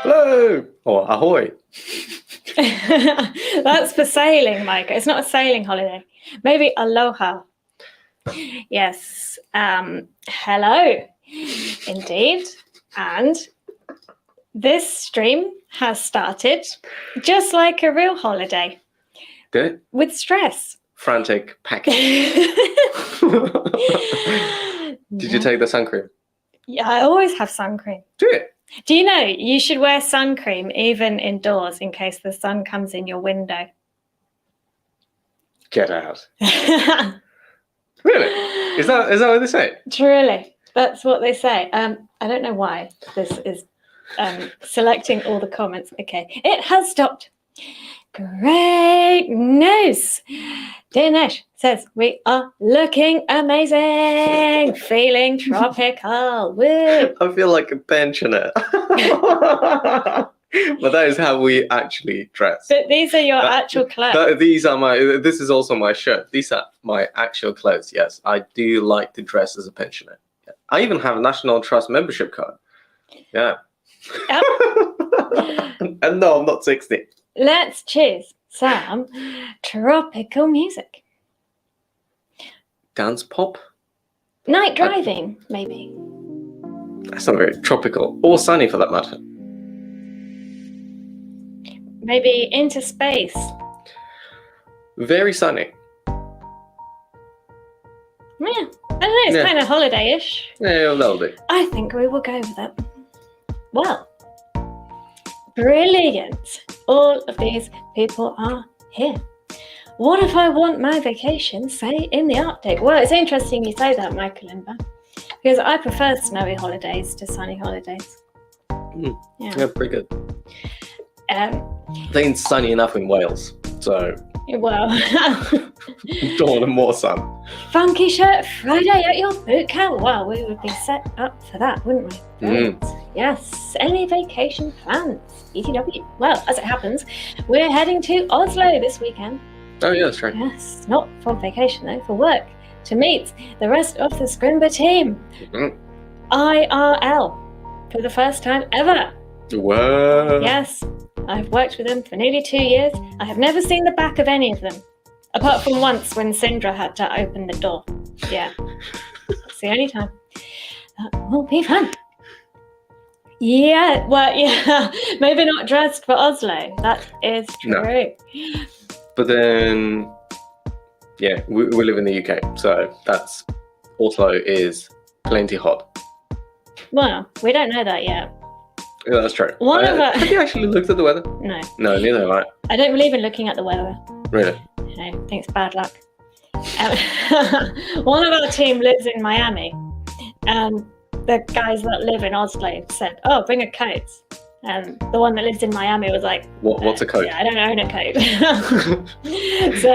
Hello, or ahoy. That's for sailing, Mike. It's not a sailing holiday. Maybe aloha. Yes. Hello, indeed. And this stream has started just like a real holiday. Good. With stress. Frantic packing. Did you take the sun cream? Yeah, I always have sun cream. Do it. Do you know you should wear sun cream even indoors in case the sun comes in your window? Get out. Really? Is that what they say? Truly, that's what they say. I don't know why this is selecting all the comments. Okay, it has stopped. Great news. Dinesh says, we are looking amazing, feeling tropical. Woo. I feel like a pensioner. But that is how we actually dress. But these are your actual clothes. This is also my shirt. These are my actual clothes, yes. I do like to dress as a pensioner. Yeah. I even have a National Trust membership card. Yeah. Yep. And no, I'm not 60. Let's choose some tropical music. Dance pop? Night driving, maybe. That's not very tropical. Or sunny for that matter. Maybe Into Space. Very sunny. Yeah, I don't know, it's kind of holiday-ish. Yeah, that'll do. I think we will go with it. Well, brilliant. All of these people are here. What if I want my vacation, say, in the Arctic? Well, it's interesting you say that, Michael Limber, because I prefer snowy holidays to sunny holidays. Yeah, pretty good. I think it's sunny enough in Wales, so... Well... Don't want more sun. Funky shirt Friday at your boot camp. Well, we would be set up for that, wouldn't we? Right. Yes. Any vacation plans? ETW. Well, as it happens, we're heading to Oslo this weekend. Oh, yeah, that's right. Yes, not for vacation though, for work, to meet the rest of the Scrimba team. IRL, for the first time ever. Whoa. Yes, I've worked with them for nearly 2 years. I have never seen the back of any of them, apart from once when Sindra had to open the door. Yeah, that's the only time. That will be fun. Yeah, well, yeah, maybe not dressed for Oslo. That is true. No. But then, yeah, we live in the UK, so Oslo is plenty hot. Well, we don't know that yet. Yeah, that's true. Have you actually looked at the weather? No. No, neither have I. I don't believe in looking at the weather. Really? I think it's bad luck. One of our team lives in Miami, and the guys that live in Oslo said, "Oh, bring a coat." And the one that lives in Miami was like, "What's a coat?" Yeah, I don't own a coat. So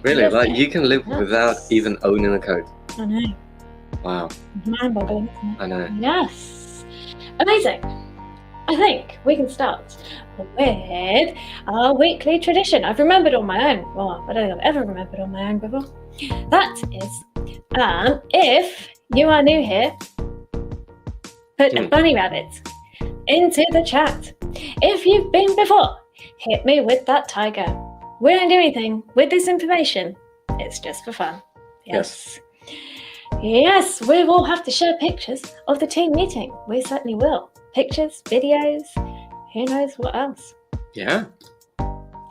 really, like you can live without even owning a coat. I know. Wow. Mind-boggling, isn't it? I know. Yes. Amazing. I think we can start with our weekly tradition. I've remembered on my own. Well, I don't think I've ever remembered on my own before. That is, if you are new here, put a bunny rabbit into the chat. If you've been before, hit me with that tiger. We don't do anything with this information. It's just for fun. Yes. Yes, we will have to share pictures of the team meeting. We certainly will. Pictures, videos, who knows what else. Yeah.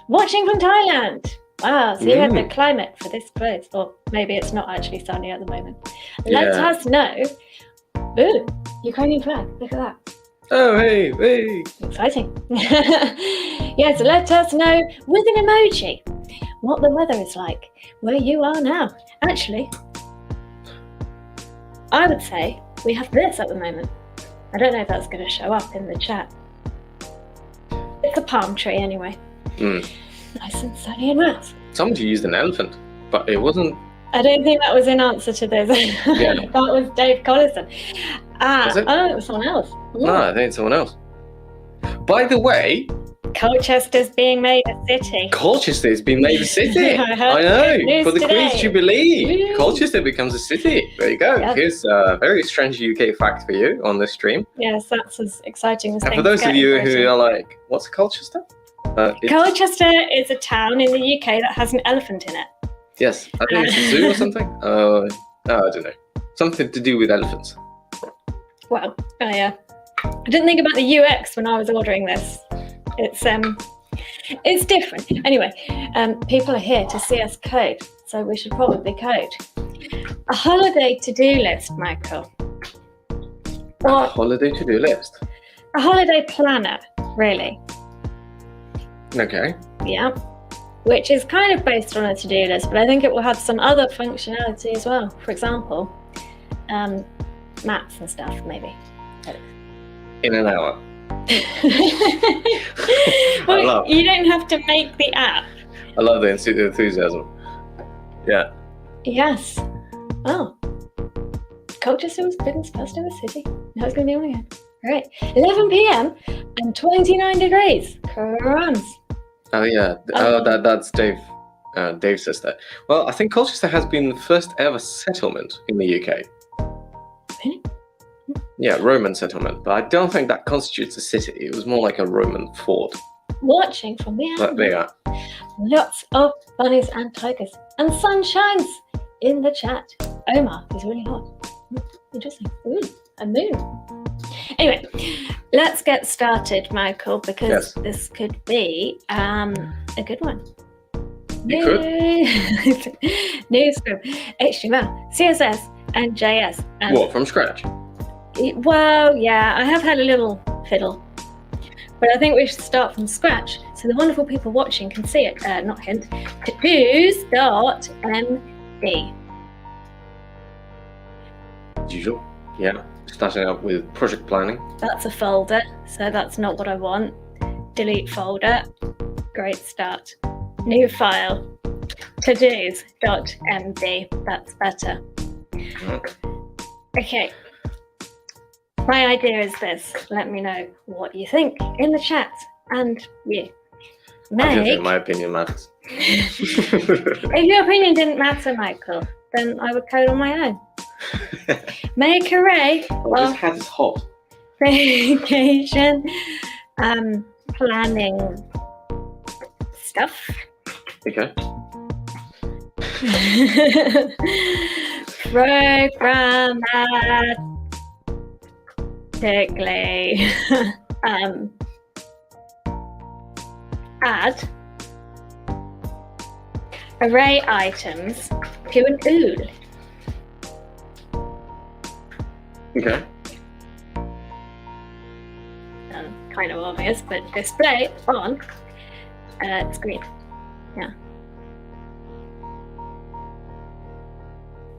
Watching from Thailand. Wow, so you had the climate for this quiz. Or maybe it's not actually sunny at the moment. Let us know. Ooh, Ukrainian flag. Look at that. Oh, hey. Exciting. Yes, let us know with an emoji what the weather is like where you are now. Actually, I would say we have this at the moment. I don't know if that's going to show up in the chat. It's a palm tree anyway. Nice and sunny and nice. Somebody used an elephant, but it wasn't. I don't think that was in answer to this. Yeah. That was Dave Collison. Was it? Oh, it was someone else. No, I think it's someone else. By the way, Colchester's being made a city. Colchester has been made a city. I heard I good know. news For the today. Queen's Jubilee, Woo. Colchester becomes a city. There you go. Yep. Here's a very strange UK fact for you on this stream. Yes, that's as exciting as And things for those get of in you who Britain. are like, what's Colchester? Colchester is a town in the UK that has an elephant in it. Yes, I think it's a zoo or something. No, I don't know. Something to do with elephants. Well, I didn't think about the UX when I was ordering this. It's different. Anyway, people are here to see us code, so we should probably code. A holiday to-do list, Michael. A Or holiday to-do list. a holiday planner, really. Okay. Yeah. Which is kind of based on a to-do list, but I think it will have some other functionality as well. For example, maps and stuff, maybe. In an hour. Well, you don't have to make the app. I love the enthusiasm. Yeah. Yes. Oh. Colchester was Britain's first ever city. Now it's going to be on again. Right. 11 p.m. and 29 degrees. Crumbs. Oh yeah. That's Dave. Dave says that. Well, I think Colchester has been the first ever settlement in the UK. Really? Yeah, Roman settlement, but I don't think that constitutes a city. It was more like a Roman fort. Watching from the But there you animals. are. Lots of bunnies and tigers. And sun shines in the chat. Omar is really hot. Interesting. Ooh, a moon. Anyway, let's get started, Michael, because Yes. this could be a good one. You could. New script, HTML, CSS, and JS. And What, from scratch? well, yeah, I have had a little fiddle, but I think we should start from scratch so the wonderful people watching can see it. Not hint. To-dos.md. As usual. Yeah. Starting out with project planning. That's a folder, so that's not what I want. Delete folder. Great start. New file. To-dos.md. That's better. Okay. My idea is this. Let me know what you think in the chat. And you. I don't Make. think my opinion matters. If your opinion didn't matter, Michael, then I would code on my own. Make array Oh, this hat is hot. vacation planning stuff. Okay. Programmatically add array items to an OOL. Okay. Kind of obvious, but display on screen. Yeah.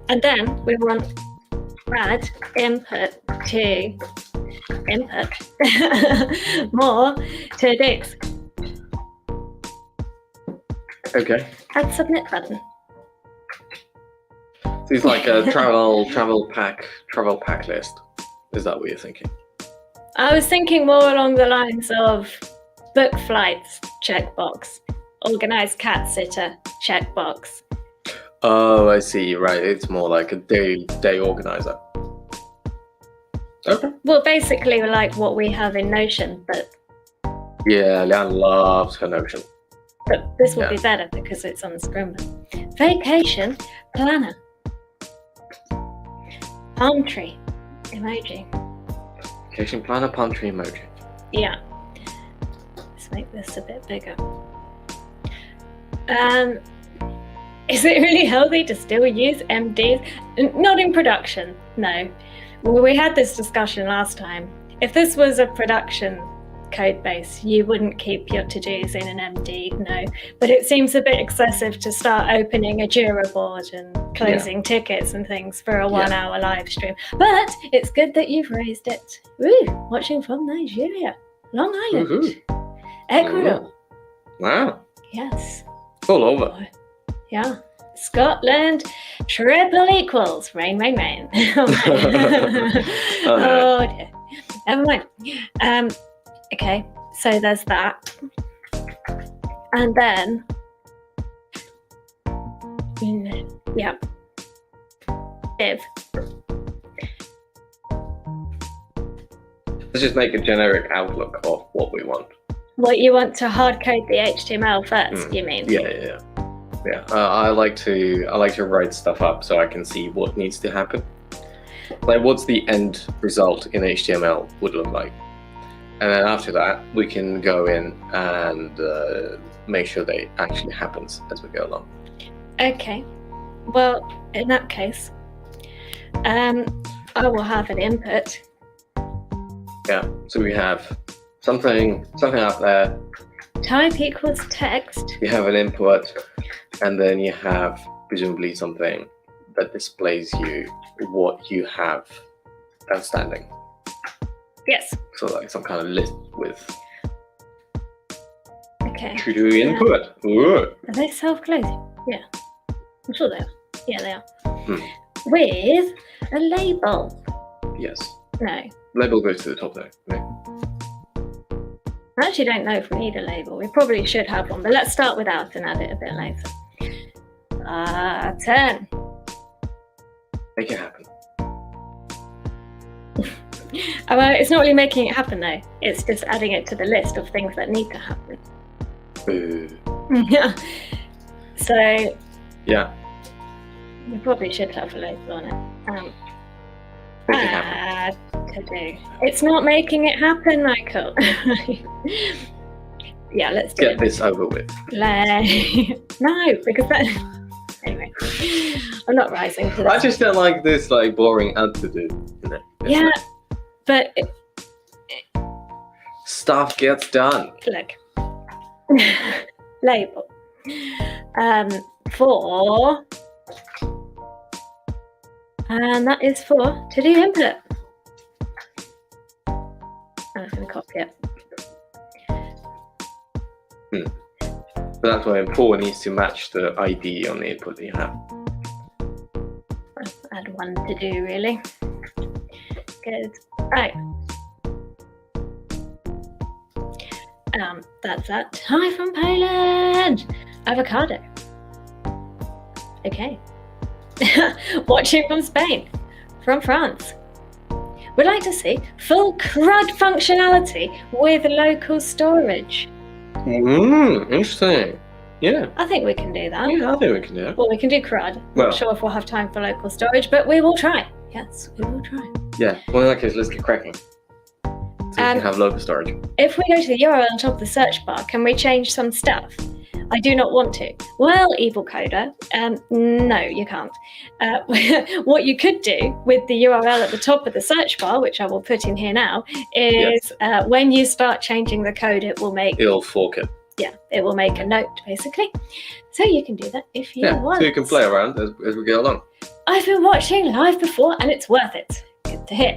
And then we want add input to input more to disk. Okay. Add submit button. So it's like a travel pack list. Is that what you're thinking? I was thinking more along the lines of book flights, checkbox, organize cat sitter, checkbox. Oh, I see. Right. It's more like a day organizer. Okay. Well, basically like what we have in Notion, but Yeah, Leanne loves her Notion. this will Yeah. be better because it's on Scrimba. Vacation planner. Palm tree emoji. Vacation planner, palm tree emoji. Yeah. Let's make this a bit bigger. Is it really healthy to still use MDs? Not in production, no. Well, we had this discussion last time. If this was a production code base, you wouldn't keep your to-dos in an MD, no. But it seems a bit excessive to start opening a Jira board and closing tickets and things for a 1 hour live stream. But it's good that you've raised it. Woo! Watching from Nigeria, Long Island, Woohoo. Ecuador. Ooh. Wow. Yes. All over. Yeah. Scotland, triple equals. Rain, rain, rain. Oh, no. Oh dear. Never mind. Okay. So there's that. And then, yeah, div. Let's just make a generic outlook of what we want. What you want to hard code the HTML first, you mean? Yeah. I like to write stuff up so I can see what needs to happen. Like what's the end result in HTML would look like. And then after that, we can go in and make sure that it actually happens as we go along. Okay. Well, in that case, I will have an input. Yeah. So we have something up there. Type equals text. You have an input, and then you have presumably something that displays you what you have outstanding. Yes. So like some kind of list with Okay. to input. Are they self-closing? Yeah. I'm sure they are. Yeah, they are. With a label. Yes. No. Label goes to the top there. Okay. I actually don't know if we need a label. We probably should have one, but let's start without and add it a bit later. 10. Make it happen. Well, it's not really making it happen though. It's just adding it to the list of things that need to happen. Yeah. So Yeah. we probably should have a label on it. Make it happen. To do. It's not making it happen, Michael. Yeah, let's do Get it. this over with. No, because that. Anyway, I'm not rising to that. I just don't like this like boring add to do. Yeah, but Stuff gets done. look, label for, and that is for to do input. I'm just going to copy it. So that's why for needs to match the ID on the input that you have. Let's add one to do really. Good. Right. That's that. Hi from Poland. Avocado. Okay. Watching from Spain. From France. Would like to see full CRUD functionality with local storage. Interesting. Yeah. I think we can do that. Yeah, I think we can do that. Well, we can do CRUD. Well- Not sure if we'll have time for local storage, but we will try. Yes, we will try. Yeah. Well, in that case, let's get cracking. So we can have local storage. If we go to the URL on top of the search bar, can we change some stuff? I do not want to. Well, evil coder, no, you can't. What you could do with the URL at the top of the search bar, which I will put in here now, is when you start changing the code, it will make... It'll fork it. Yeah, it will make a note, basically. So you can do that if you want. So you can play around as we go along. I've been watching live before, and it's worth it. Good to hear.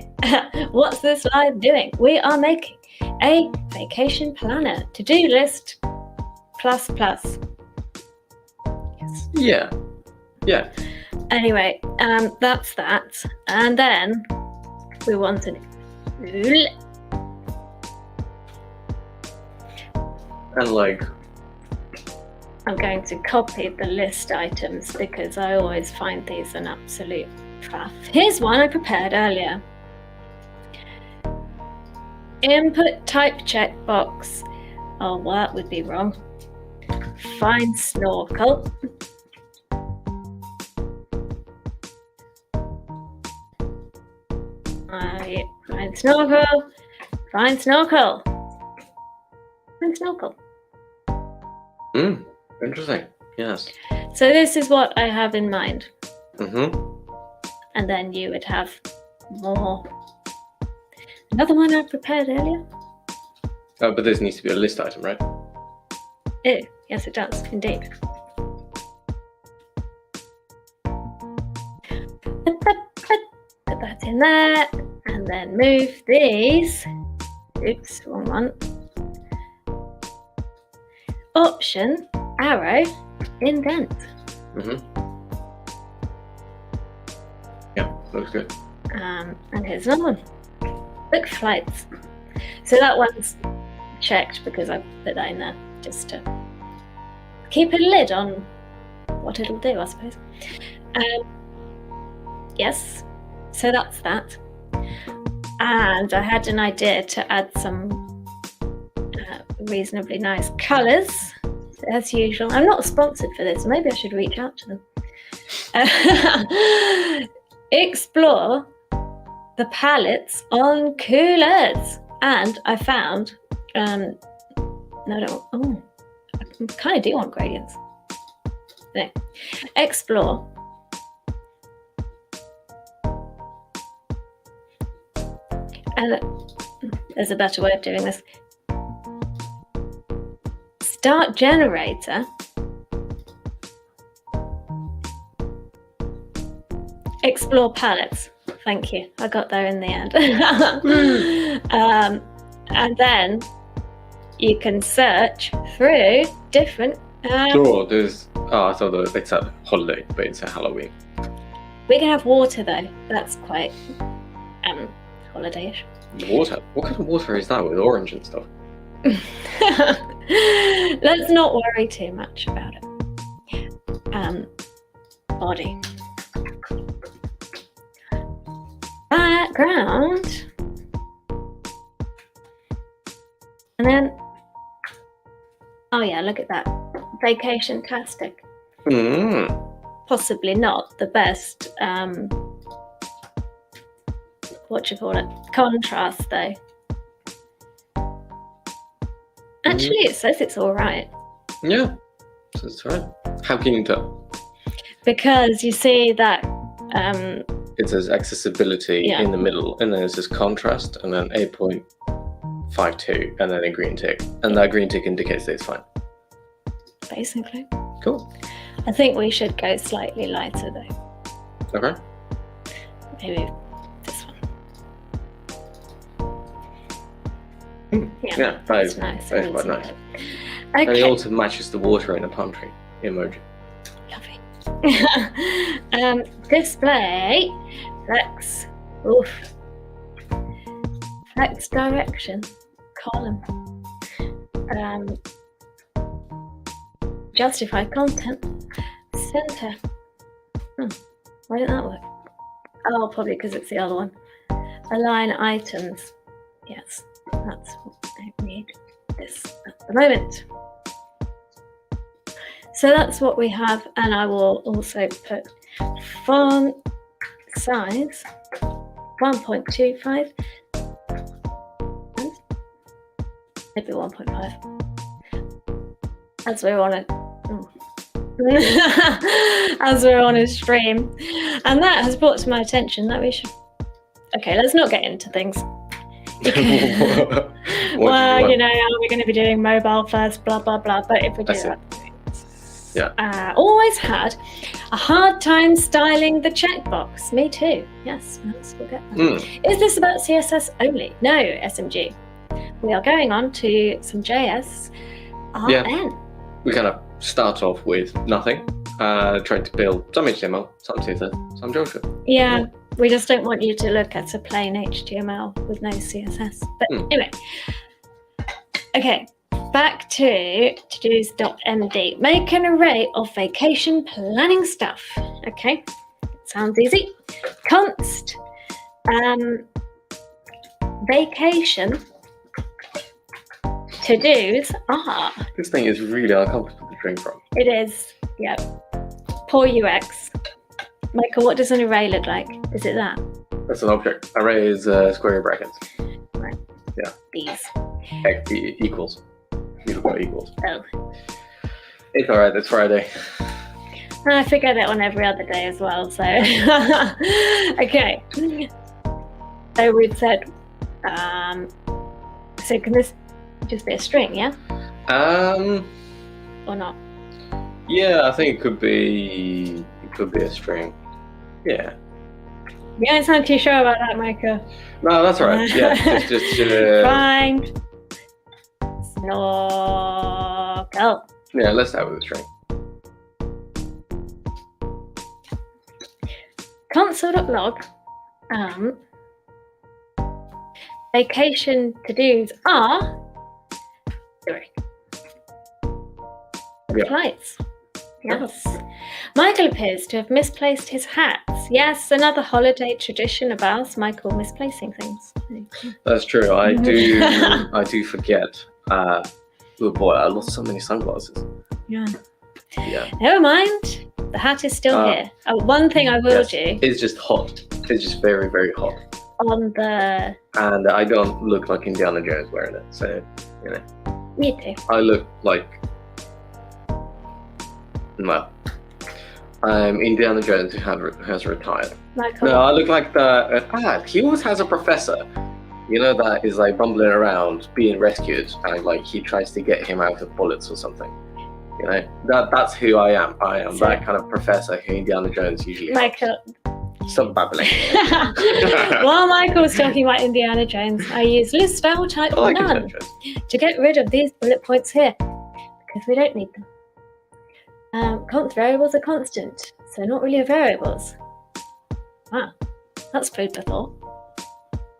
What's this live doing? We are making a vacation planner to-do list ++. Yes. Yeah. Anyway, that's that. And then we want an And like, I'm going to copy the list items because I always find these an absolute faff. Here's one I prepared earlier. Input type checkbox. Oh, well, that would be wrong. Find snorkel. Find snorkel. Find snorkel. Find snorkel. Interesting. Yes. So this is what I have in mind. Mm-hmm. And then you would have more. Another one I prepared earlier. Oh, but this needs to be a list item, right? Oh, yes it does, indeed. Put that in there, and then move these. Oops, wrong one. Option, arrow, indent. Mm-hmm. Yeah, looks good. And here's another one. Book flights. So that one's checked because I put that in there just to keep a lid on what it'll do, I suppose. Yes, so that's that. And I had an idea to add some reasonably nice colours, as usual. I'm not sponsored for this. Maybe I should reach out to them. Explore the palettes on Coolers. And I found, I kind of do want gradients. No. Explore and there's a better way of doing this. Start generator. Explore palettes. Thank you. I got there in the end. And then you can search through different. Sure, there's. Oh, I thought it's a holiday, but it's a Halloween. We can have water though. That's quite holiday-ish. Water? What kind of water is that with orange and stuff? Let's not worry too much about it. Body. Background. And then, oh yeah, look at that. Vacation-tastic. Possibly not the best, contrast though. Actually, it says it's all right. Yeah, that's right. How can you tell? Because you see that it says accessibility in the middle, and then it says contrast, and then 8.52, and then a green tick. And that green tick indicates that it's fine. Basically. Cool. I think we should go slightly lighter though. Okay. Maybe this one. Yeah, that is nice. That is quite nice. Okay. And it also matches the water in the palm tree emoji. Lovely. Display flex. Oof. Flex direction column. Justify content center. Why didn't that work? Oh, probably because it's the other one. Align items. Yes, that's what I need. This at the moment. So that's what we have, and I will also put font size 1.25 and maybe 1.5 as we're on a as we're on a stream, and that has brought to my attention that we should. Okay, let's not get into things. Well, you know, are we going to be doing mobile first? Blah blah blah. But if we do that. Yeah. Always had a hard time styling the checkbox. Me too. Yes, we'll get that. Is this about CSS only? No, SMG. We are going on to some JS RN. Yeah. We kind of start off with nothing, trying to build some HTML, some CSS, some JavaScript. Yeah, we just don't want you to look at a plain HTML with no CSS. But anyway, okay. Back to todos.md. Make an array of vacation planning stuff. Okay, sounds easy. Const vacation to-dos are. This thing is really uncomfortable to drink from. It is, yeah. Poor UX. Michael, what does an array look like? Is it that? That's an object. Array is square brackets. Right. Yeah. These. Equals. You've got equals. Oh. It's alright, it's Friday. I forget it on every other day as well, so. Okay. So we've said, so can this just be a string, yeah? Or not? Yeah, I think it could be a string. Yeah. You don't sound too sure about that, Michael. No, that's all right. Yeah, just Fine. Snorkel. Yeah, let's start with a string. Console.log. Vacation to-dos are Yeah. flights. Yes. Michael appears to have misplaced his hats. Yes, another holiday tradition of ours, Michael misplacing things. That's true. I do forget. Oh boy, I lost so many sunglasses. Yeah. Yeah. Never mind. The hat is still here. One thing I will do. It's just hot. It's just very, very hot. On the. And I don't look like Indiana Jones wearing it, so you know. Me too. I look like. Well, I'm Indiana Jones who has retired. Michael. No, I look like he always has a professor. You know, that is like bumbling around, being rescued, and like he tries to get him out of bullets or something. You know, that's who I am. I am that kind of professor who Indiana Jones usually has. Michael. Stop babbling. While Michael was talking about Indiana Jones, I used list style type none to get rid of these bullet points here because we don't need them. Const variables are constant, so not really variables. Wow, that's food for thought.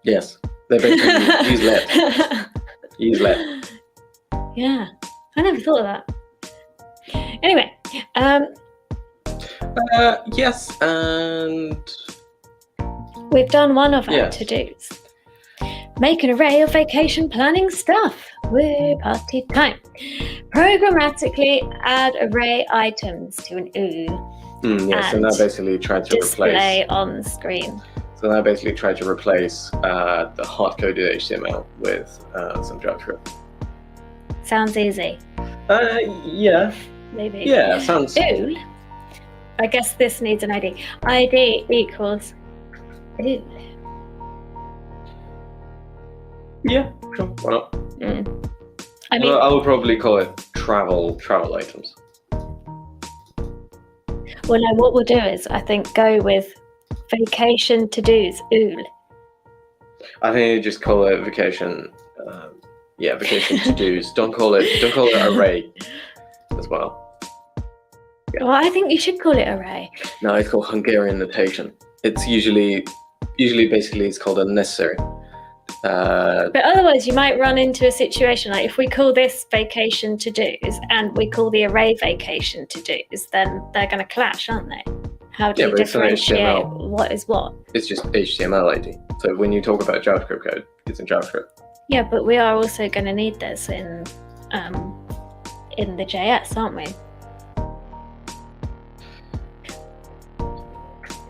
Yes, they're basically use let. Use let. Yeah, I never thought of that. Anyway, yes, and we've done one of our to-dos. Make an array of vacation planning stuff. Woo, party time. Programmatically add array items to an OO. Yeah, so now basically try to display on screen. So now basically try to replace the hard-coded HTML with some JavaScript. Sounds easy. Yeah. Maybe. Yeah, sounds. OO. I guess this needs an ID. ID equals OO. Yeah, sure. Why not? I mean, I would probably call it travel items. Well, no. What we'll do is, I think, go with vacation to-dos. OO. I think you just call it vacation. Vacation to-dos. Don't call it array as well. Yeah. Well, I think you should call it array. No, it's called Hungarian notation. It's usually basically it's called unnecessary. But otherwise you might run into a situation like if we call this vacation to-dos and we call the array vacation to-dos, then they're going to clash, aren't they? How do you differentiate what is what? It's just HTML ID. So when you talk about JavaScript code, it's in JavaScript. Yeah, but we are also going to need this in the JS, aren't we?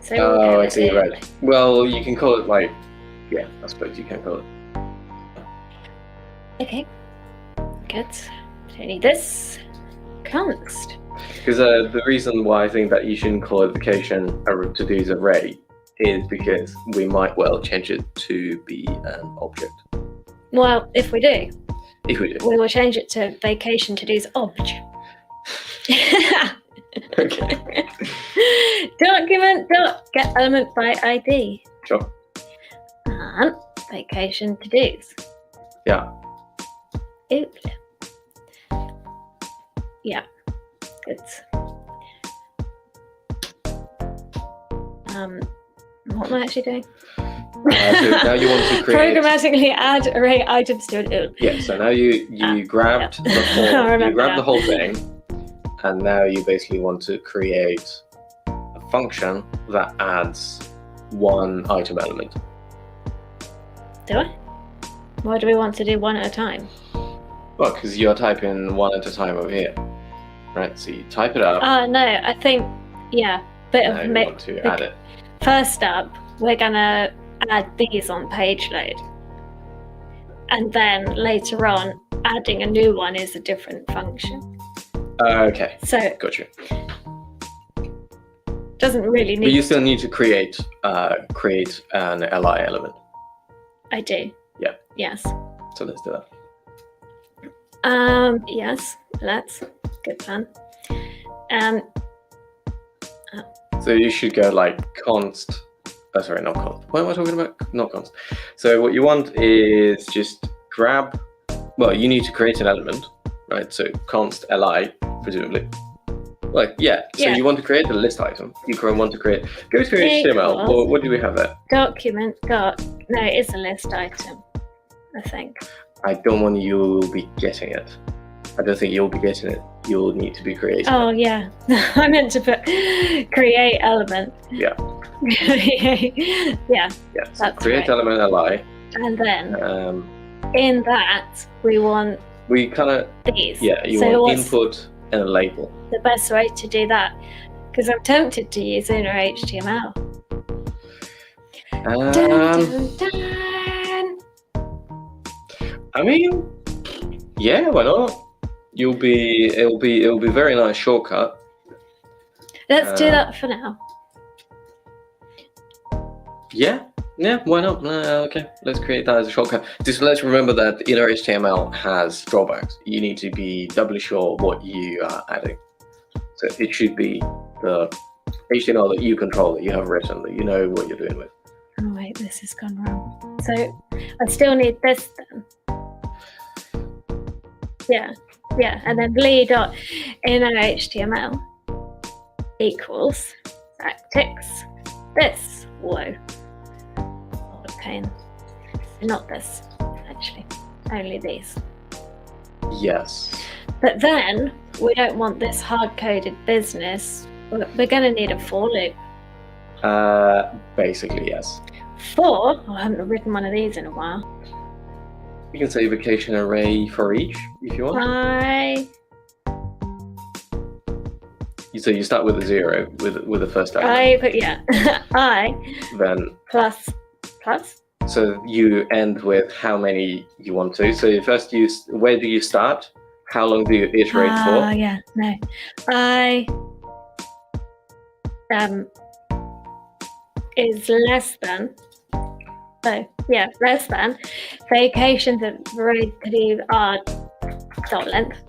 So I see, right. Well, you can call it I suppose you can call it. Okay, good. Don't need this. Const. Because the reason why I think that you shouldn't call it vacation to-dos array is because we might well change it to be an object. Well, if we do. We will change it to vacation to-dos obj. Okay. Document.get element by ID. Sure. And vacation to-dos. Yeah. Oops. Yeah. Good. What am I actually doing? So now you want to create programmatically add array items to an OO. Yeah. So now you grabbed the whole thing, and now you basically want to create a function that adds one item element. Do I? Why do we want to do one at a time? Well, because you're typing one at a time over here, right? So you type it up. No, I think bit now of you want to add it. First up, we're gonna add these on page load, and then later on, adding a new one is a different function. Okay. So Gotcha. Doesn't really need. But you still need to create an li element. I do. Yeah. Yes. So let's do that. Yes. Let's. Good plan. So you should go const. Oh, sorry, not const. What am I talking about? Not const. So what you want is just grab. Well, you need to create an element, right? So const li, presumably. So you want to create a list item. You want to create. Go to HTML. Well, what do we have there? Document. No, it's a list item, I think. I don't want you will be getting it. I don't think you'll be getting it. you'll need to be creating. Oh yeah, I meant to put create element. Yeah. Yeah. So That's create right. element li. And then in that we want we kind of these. you So want what's input and a label. the best way to do that? Because I'm tempted to use inner HTML. Dun, dun, dun. I mean, yeah, why not? It'll be a very nice shortcut. Let's do that for now. Yeah, why not? Okay, let's create that as a shortcut. Just let's remember that inner HTML has drawbacks. You need to be doubly sure what you are adding. So it should be the HTML that you control, that you have written, that you know what you're doing with. Oh wait, this has gone wrong. So I still need this then. Yeah, and then inner HTML equals backticks this. Whoa. What a pain. Not this, actually. Only these. Yes. But then we don't want this hard-coded business. We're going to need a for loop. Basically, yes. For, I haven't written one of these in a while. You can say vacation array for each if you want. So you start with a 0 with the first element. I then plus. So you end with how many you want to. So first where do you start? How long do you iterate for? I is less than. So less than vacations of variety are dot length.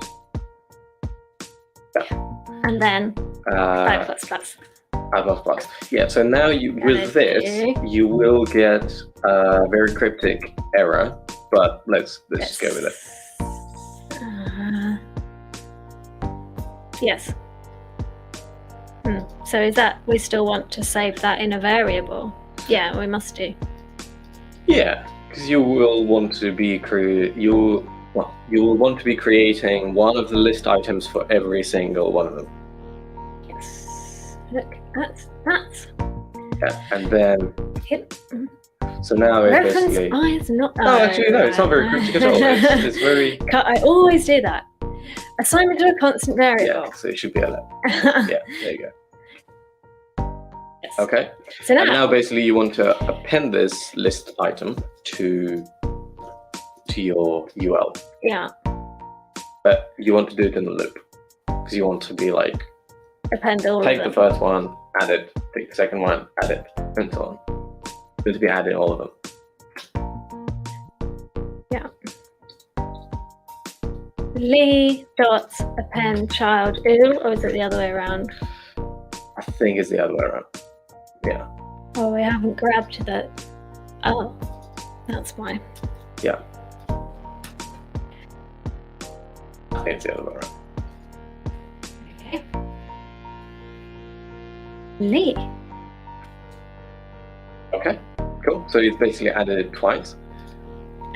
And then I plus. Yeah, so now with this, you will get a very cryptic error, but let's just go with it. Yes. So is that we still want to save that in a variable? Yeah, we must do. Yeah, because you will want to be creating one of the list items for every single one of them. Yes. Look, that's. Yeah, and then. Yep. So now it's basically. Is not. Oh, actually, no, it's not very cryptic at all. It's very. I always do that. Assign it to a constant variable. Yeah, so it should be a yeah, there you go. Yes. Okay. So now basically you want to append this list item to your UL. Yeah. But you want to do it in a loop because you want to be like append all take of them. The first one, add it, take the second one, add it, and so on. So to be adding all of them. Yeah. Lee dot append child or is it the other way around? I think it's the other way around. Yeah. Oh, we haven't grabbed the. Oh, that's why. Yeah. I think it's the other way around. Okay. Lee. Okay, cool. So you've basically added it twice.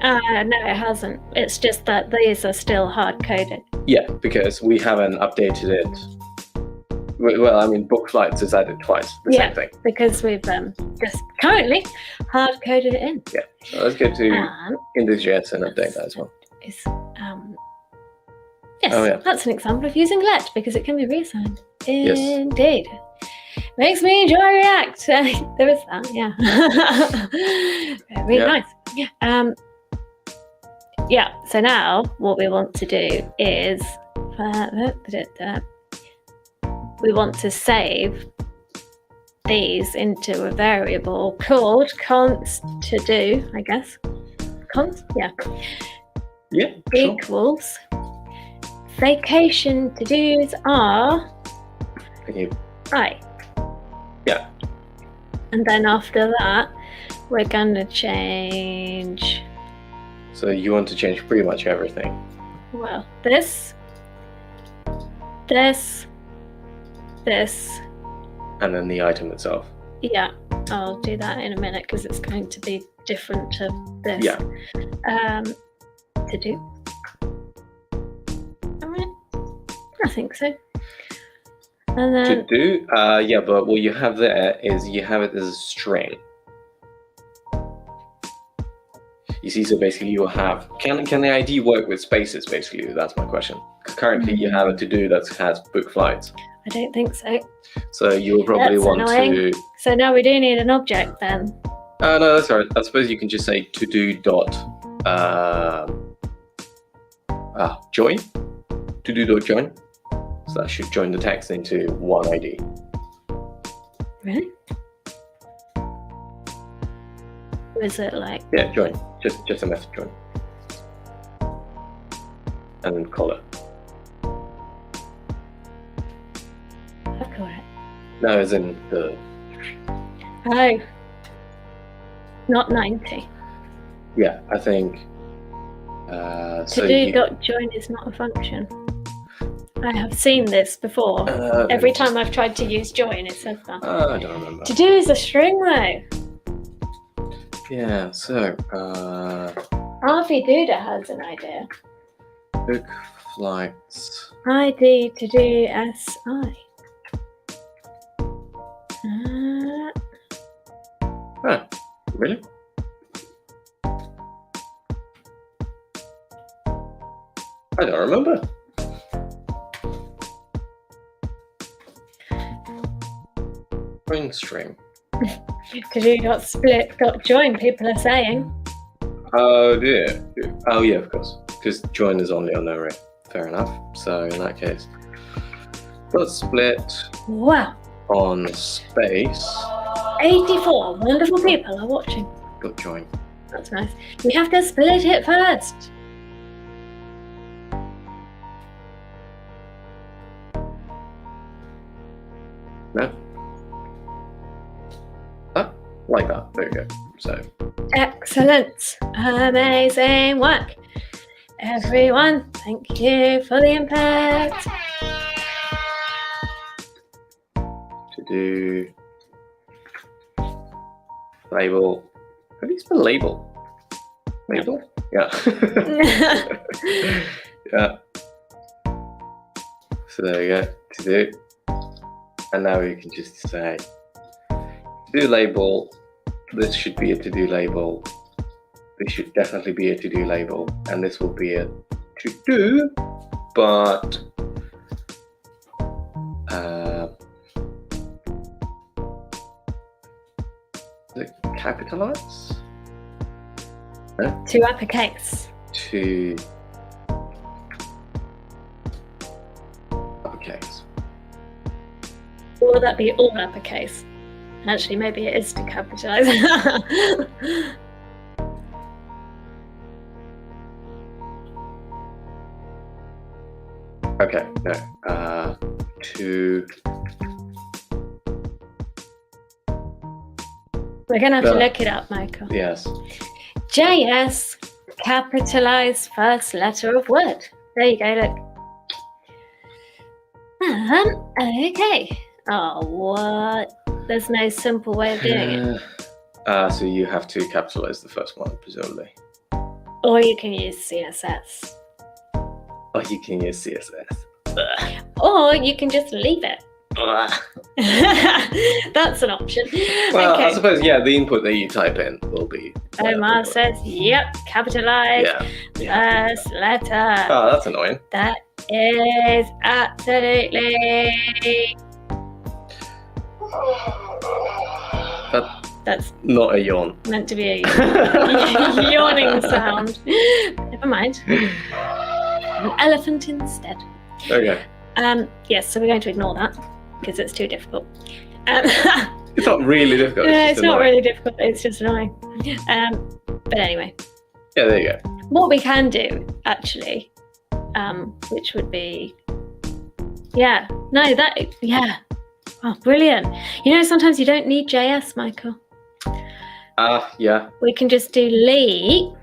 No, it hasn't. It's just that these are still hard-coded. Yeah, because we haven't updated it. Well, I mean, book flights is added twice. Same thing. Because we've just currently hard-coded it in. Yeah, so let's go to Index.js and update that as well. Yes, that's an example of using let because it can be reassigned. Yes. Indeed. Makes me enjoy React. There is that, yeah. Very nice. So now what we want to do is we want to save these into a variable called const to do, I guess. Const, equals vacation to do's are I. Yeah. And then after that, we're gonna change. So you want to change pretty much everything. Well, this, and then the item itself. Yeah, I'll do that in a minute because it's going to be different to this. Yeah. To do. All right. I think so. And then To do, yeah, but what you have there is you have it as a string. You see, so basically you have, can the ID work with spaces, basically? That's my question. Because currently you have a to-do that has book flights. I don't think so. So you will probably That's want annoying. to... So now we do need an object then. Oh, no, that's all right. I suppose you can just say to-do dot, join. To-do dot join. So that should join the text into one ID. Really? Or is it like... Yeah, join. Just a method join. And then call it. I've got it. No, as in the... Oh. Not 90. Yeah, I think... To do dot join is not a function. I have seen this before. Every time I've tried to use join, it says that. I don't remember. To do is a string though. Yeah, so... Harvey Duda has an idea. book flights. ID to do SI. Oh, really? I don't remember. Join string. To do dot split dot join, people are saying. Oh dear. Oh yeah, of course. Because join is only on array. Fair enough. So in that case, let's split Wow. on space. 84 wonderful people are watching. Dot join. That's nice. We have to split it first. No. Ah, like that. There we go. So. Excellent. Amazing work. Everyone, thank you for the input. To do label. How do you spell label? Label? Yeah. Yeah. So there we go. To do. And now we can just say to do label. This should be a to do label. This should definitely be a to do label. And this will be a to do, but is it capitalize? No? To uppercase. To uppercase. Or would that be all uppercase? Actually, maybe it is to capitalize. Okay, no. To We're going to have to look it up, Michael. yes. JS, capitalize first letter of word. There you go, look. Okay. Oh, what? There's no simple way of doing it. So you have to capitalize the first one, presumably. Or you can use CSS. Or you can use CSS. Ugh. Or you can just leave it. Ugh. That's an option. Well, Okay. I suppose, yeah, the input that you type in will be... Omar says, yep, capitalize Yeah. first letter. Oh, that's annoying. That is absolutely... That's Not a yawn. meant to be a yawning sound. Never mind. An elephant instead. Okay. Yes, so we're going to ignore that because it's too difficult. It's not really difficult. No, just it's not annoying. really difficult. It's just annoying. But anyway, Yeah, there you go. what we can do actually, which would be, oh, brilliant. You know, sometimes you don't need JS, Michael. Yeah. We can just do Lee.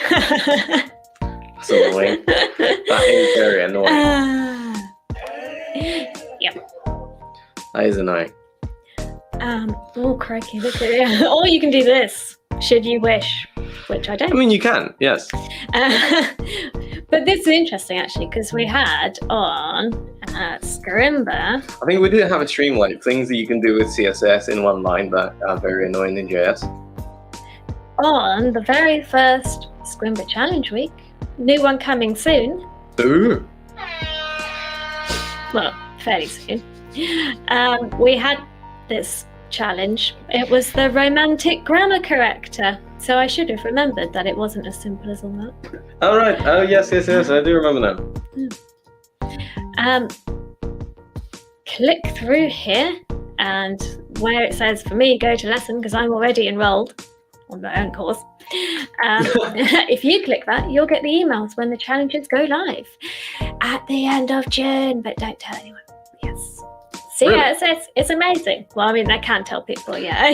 That's annoying. That is very annoying. Yep. That is annoying. Oh, crikey, look at it. Or you can do this, should you wish. which I I don't. mean, you can, yes. But this is interesting actually, because we had on Scrimba. I think we did have a stream like things that you can do with CSS in one line that are very annoying in JS. On the very first Scrimba Challenge week, new one coming soon. Ooh. Well, fairly soon. We had this challenge. It was the romantic grammar corrector. So I should have remembered that it wasn't as simple as all that. All right. Oh, yes, I do remember now. Click through here, and where it says for me, go to lesson, because I'm already enrolled on my own course. If you click that, you'll get the emails when the challenges go live at the end of June, but don't tell anyone. Yes. So Really? yeah, it's amazing. Well, I mean, I can't tell people, yeah.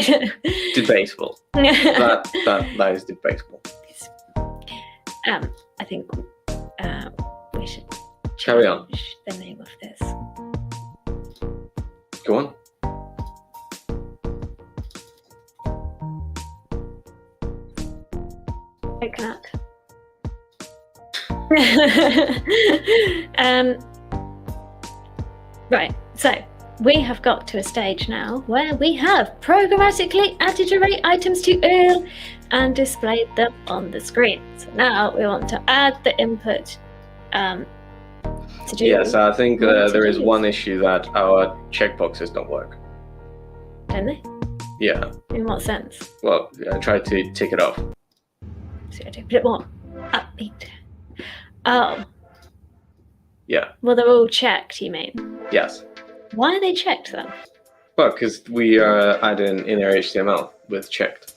Debatable. that is debatable. I think we should Carry on. change the name of this. Go on. Coconut. Right, so we have got to a stage now where we have programmatically added array items to all and displayed them on the screen. So now we want to add the input to do. Yes, I think what there to is do. one issue that our checkboxes don't work. Don't they? Yeah. In what sense? Well, I tried to tick it off. So I do a bit more upbeat. Oh, Yeah. well, they're all checked, you mean? Yes. Why are they checked then? Well, because we are adding inner HTML with checked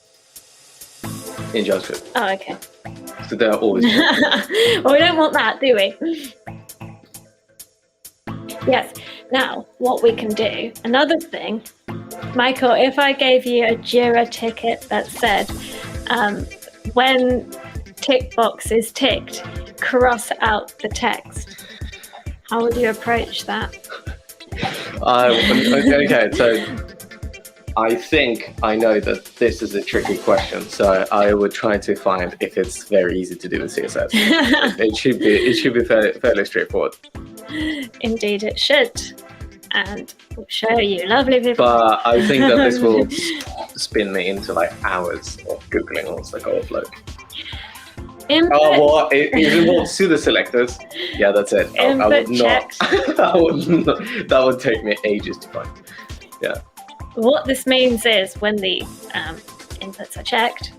in JavaScript. Oh, okay. So they're always checked. Well, we don't want that, do we? Yes. Now, what we can do, another thing, Michael, if I gave you a Jira ticket that said, when tick box is ticked, cross out the text, how would you approach that? Okay, so I think I know that this is a tricky question, so I would try to find if it's very easy to do with CSS. It should be fairly straightforward. Indeed, it should. And we'll show you lovely people. But I think that this will spin me into like hours of Googling once I go upload. Input, Oh, well, it involves pseudo selectors. Yeah, that's it. I would Input not. checked. That would take me ages to find. What this means is when the inputs are checked,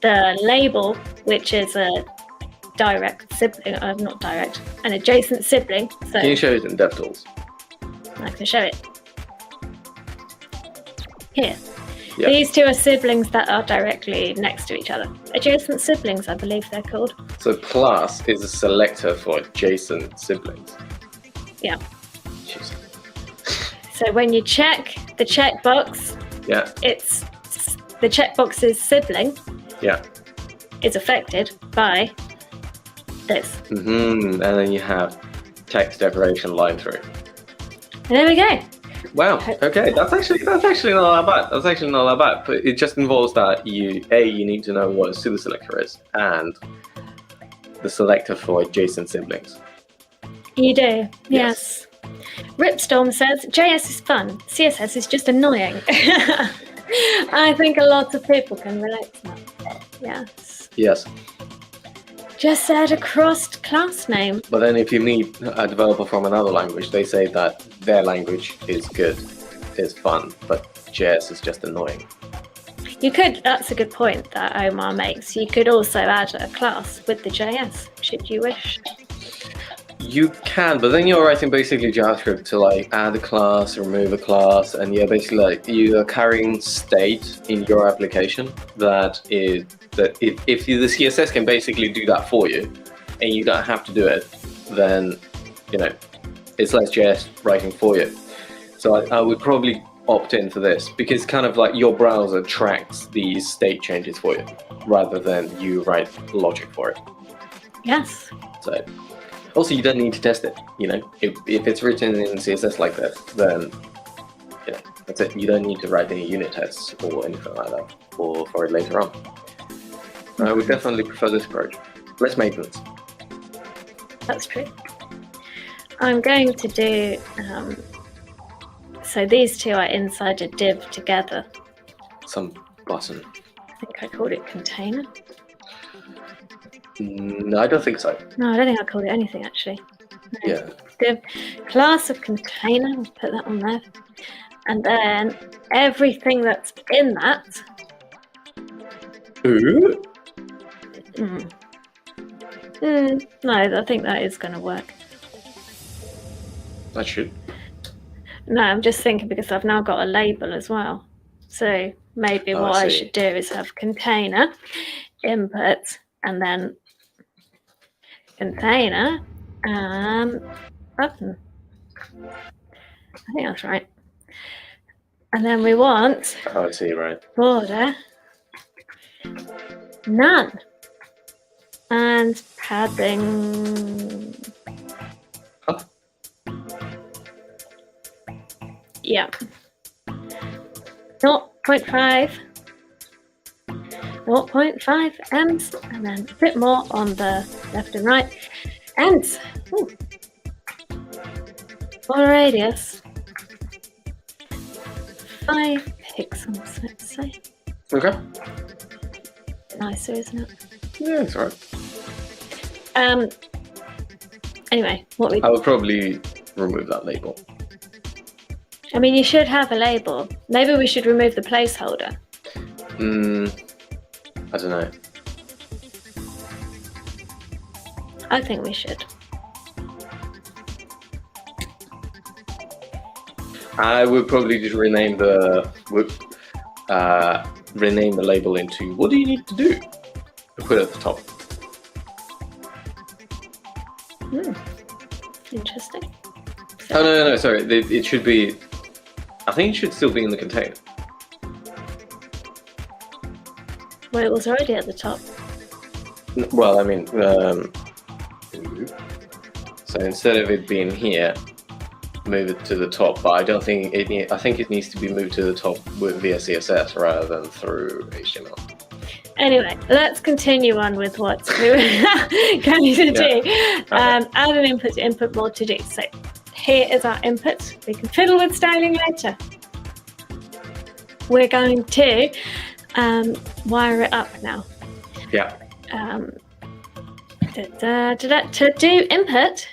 the label, which is a direct sibling, not direct, an adjacent sibling. So Can you show it in DevTools? I can show it here. Yeah. These two are siblings that are directly next to each other. Adjacent siblings, I believe they're called. So plus is a selector for adjacent siblings. Yeah. Jeez. So when you check the checkbox, Yeah. it's the checkbox's sibling Yeah. is affected by this. And then you have text decoration line through. And there we go. Wow. Okay, that's actually not that bad. That's actually not that bad. But it just involves that you need to know what a pseudo selector is and the selector for adjacent siblings. You do, Yes. yes. Ripstorm says, JS is fun, CSS is just annoying. I think a lot of people can relate to that. Yes. Yes. Just add a crossed class name. But then if you meet a developer from another language, they say that their language is good, is fun, but JS is just annoying. You could, that's a good point that Omar makes. You could also add a class with the JS, should you wish. You can, but then you're writing basically JavaScript to like add a class, remove a class, and yeah, basically like you are carrying state in your application that is that if the CSS can basically do that for you, and you don't have to do it, then it's less JS writing for you. So I would probably opt in for this because kind of like your browser tracks these state changes for you rather than you write logic for it. Yes. So. Also, you don't need to test it. If it's written in CSS like this, then that's it. You don't need to write any unit tests or anything like that for it later on. I would definitely prefer this approach. Less maintenance. That's true. I'm going to do, so these two are inside a div together. Some button. I think I called it container. No, I don't think so. No, I don't think I called it anything actually. No. Yeah. Div class of container, we'll put that on there. And then everything that's in that. Ooh. No, I think that is going to work. That should. No, I'm just thinking because I've now got a label as well. So maybe what I should do is have container, input, and then container, button. I think that's right. And then we want Oh, I see, right. border, none, and padding. Huh? Yeah. 0.5. 0.5 ends, and then a bit more on the left and right. Ends. Ooh. Border radius. 5 pixels, let's say. Okay. Nicer, isn't it? Yeah, it's alright. Anyway, what we... I would probably remove that label. I mean, you should have a label. Maybe we should remove the placeholder. I don't know. I think we should. I would probably just rename the label into "What do you need to do?" and put it at the top. Interesting. Oh no, sorry. It should be. I think it should still be in the container. Well, it was already at the top. Well, I mean, so instead of it being here, move it to the top. But I don't think it. I think it needs to be moved to the top via CSS rather than through HTML. Anyway, let's continue on with what we were going to do. Add an input to input more to do. So here is our input. We can fiddle with styling later. We're going to wire it up now. Yeah. To do input,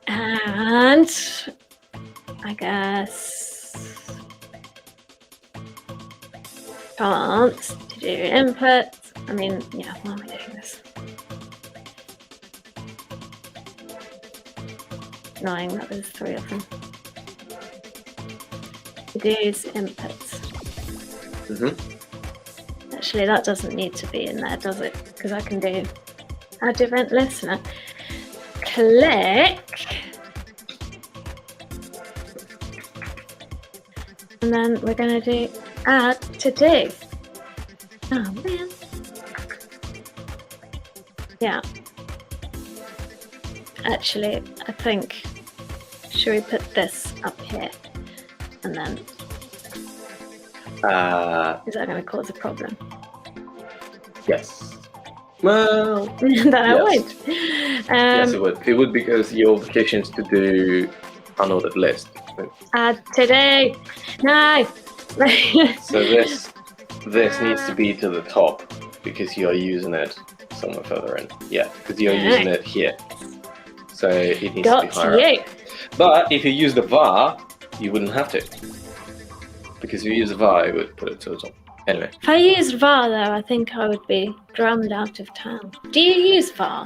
and I guess fonts to do input. I mean, yeah, why am I doing this? Knowing that there's 3 of them. To do's inputs. Actually, that doesn't need to be in there, does it? Because I can do add event listener. Click. And then we're going to do add to do. Oh, man. Yeah. Actually, I think, should we put this up here? And then, is that going to cause a problem? Yes. Well, Then I won't. Yes, it would. It would because your application is to do unordered list. Add today. No. So this needs to be to the top because you are using it somewhere further in. Yeah, because you're using it here. So it needs to be higher up. But if you use the var, you wouldn't have to. Because if you use the var, it would put it to the top. Anyway. If I used var though, I think I would be drummed out of town. Do you use var?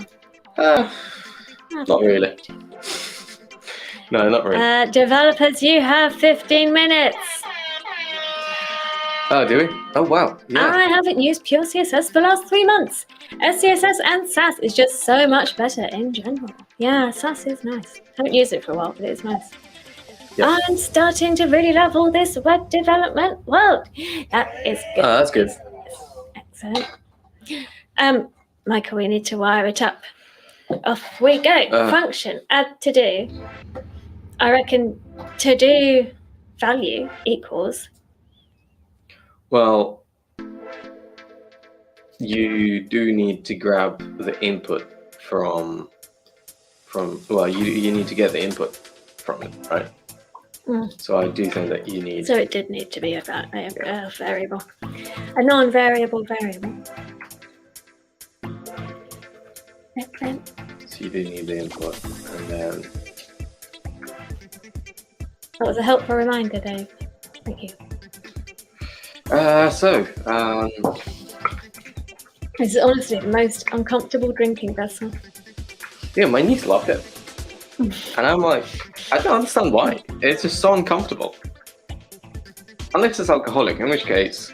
Not really. No, not really. Developers, you have 15 minutes. Oh, do we? Oh, wow. Yeah. I haven't used pure CSS for the last 3 months. SCSS and Sass is just so much better in general. Yeah, Sass is nice. Haven't used it for a while, but it's nice. Yes. I'm starting to really love all this web development world. That is good. Oh, that's good. Excellent. Michael, we need to wire it up. Off we go. Function, add to do. I reckon to do value equals. Well, you do need to grab the input from well, you need to get the input from it, right? So I do think that you need. So it did need to be a variable, a non-variable variable. So you do need the input, and then. That was a helpful reminder, Dave. Thank you. This is honestly the most uncomfortable drinking vessel. Yeah, my niece loved it. And I'm like, I don't understand why. It's just so uncomfortable. Unless it's alcoholic, in which case,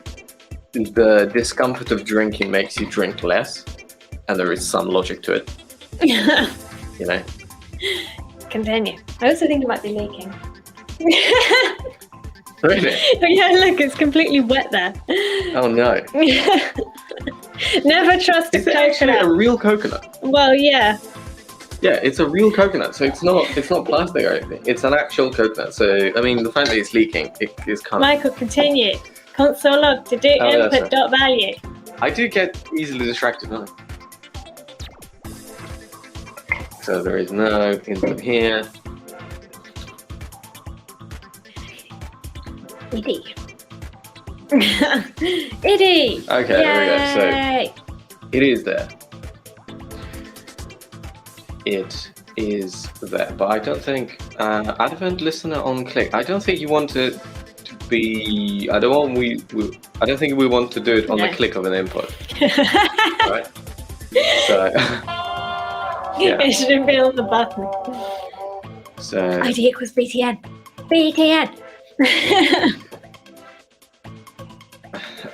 the discomfort of drinking makes you drink less, and there is some logic to it. You know? Continue. I also think it might be leaking. Really? Yeah, look, it's completely wet there. Oh no. Never trust a Is it actually coconut. a real coconut? Well, yeah. Yeah, it's a real coconut, so it's not plastic or anything. It's an actual coconut. So I mean, the fact that it's leaking, it is kind of. Michael, continue. Console log to do input dot value. I do get easily distracted, don't I? So there is no input here. Iddy. Iddy. Okay, there we go. So it is there. It is there, but I don't think advent listener on click. I don't think you want it to be. I don't think we want to do it on the click of an input. Right. So yeah. It shouldn't be on the button. So ID equals BTN. BTN.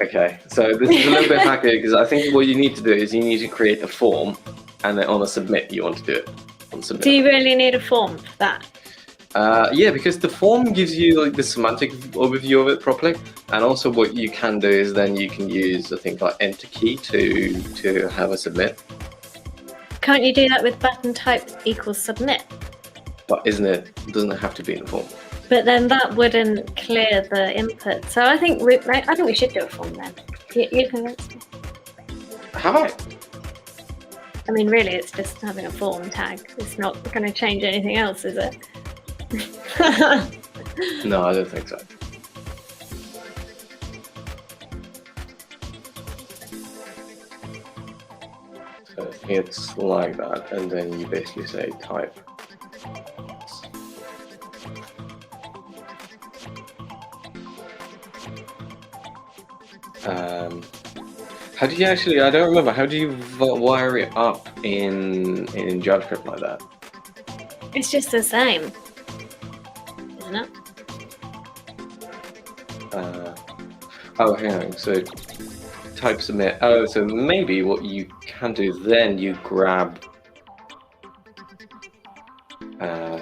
Okay, so this is a little bit hacky because I think what you need to do is you need to create a form, and then on a submit you want to do it. On submit. Do you really need a form for that? Yeah, because the form gives you like the semantic overview of it properly, and also what you can do is then you can use I think like enter key to have a submit. Can't you do that with button type equals submit? But doesn't it have to be in the form? But then that wouldn't clear the input. So I think we should do a form then. You convince me. Have I? I mean, really, it's just having a form tag. It's not going to change anything else, is it? No, I don't think so. So it's like that, and then you basically say type. How do you actually? I don't remember. How do you wire it up in JavaScript like that? It's just the same, isn't it? Oh, hang on. So type submit. Oh, so maybe what you can do then you grab.